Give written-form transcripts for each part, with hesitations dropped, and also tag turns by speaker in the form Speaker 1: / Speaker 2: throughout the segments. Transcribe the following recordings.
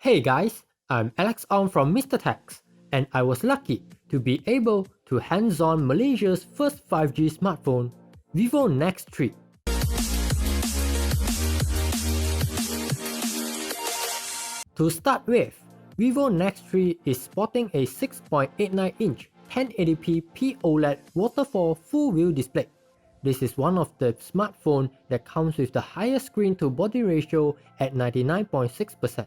Speaker 1: Hey guys, I'm Alex Ong from Mr. Tax, and I was lucky to be able to hands-on Malaysia's first 5G smartphone, Vivo Nex 3. To start with, Vivo Nex 3 is sporting a 6.89-inch 1080p POLED Waterfall FullView Display. This is one of the smartphones that comes with the highest screen-to-body ratio at 99.6%.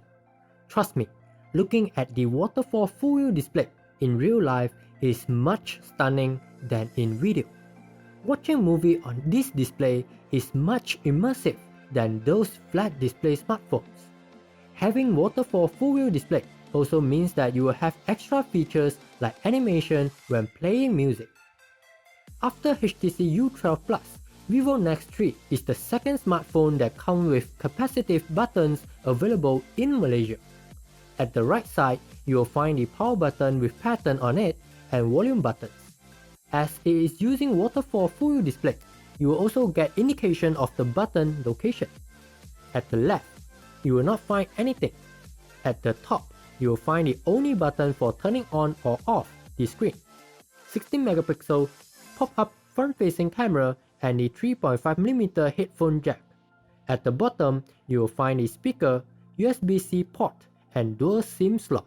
Speaker 1: Trust me, looking at the Waterfall FullView Display in real life is much stunning than in video. Watching movie on this display is much immersive than those flat display smartphones. Having Waterfall FullView Display also means that you will have extra features like animation when playing music. After HTC U12 Plus, Vivo Nex 3 is the second smartphone that comes with capacitive buttons available in Malaysia. At the right side, you will find the power button with pattern on it and volume buttons. As it is using Waterfall FullView Display, you will also get indication of the button location. At the left, you will not find anything. At the top, you will find the only button for turning on or off the screen. 16MP pop-up front-facing camera and the 3.5mm headphone jack. At the bottom, you will find the speaker, USB-C port, and dual SIM slot.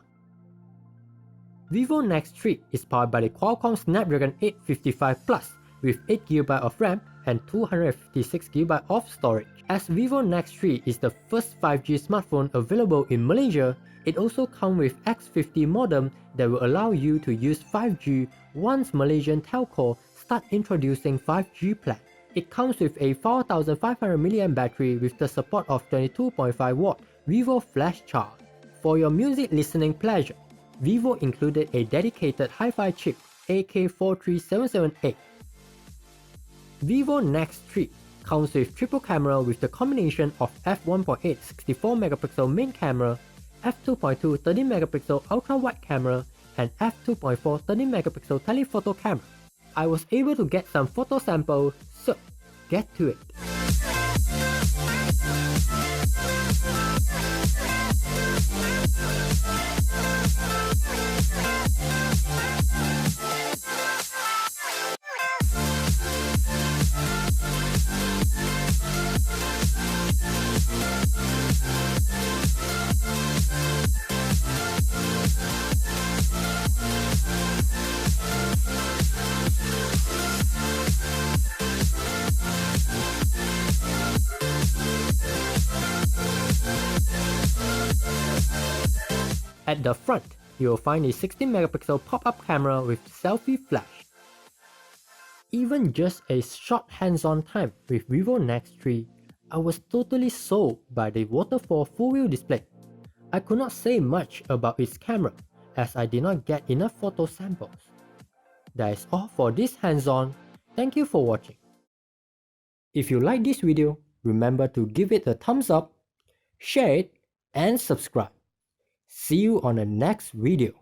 Speaker 1: Vivo Nex 3 is powered by the Qualcomm Snapdragon 855 Plus with 8GB of RAM and 256GB of storage. As Vivo Nex 3 is the first 5G smartphone available in Malaysia, it also comes with X50 modem that will allow you to use 5G once Malaysian telco start introducing 5G plan. It comes with a 4500mAh battery with the support of 22.5W Vivo Flash Charge. For your music listening pleasure, Vivo included a dedicated hi-fi chip AK43778. Vivo Nex 3 comes with triple camera with the combination of f1.8 64MP main camera, f2.2 30MP ultra-wide camera, and f2.4 30MP telephoto camera. I was able to get some photo samples, so get to it. At the front, you will find a 16MP pop-up camera with selfie flash. Even just a short hands-on time with Vivo Nex 3, I was totally sold by the Waterfall FullView Display. I could not say much about its camera as I did not get enough photo samples. That is all for this hands-on. Thank you for watching. If you like this video, remember to give it a thumbs up, share it, and subscribe. See you on the next video.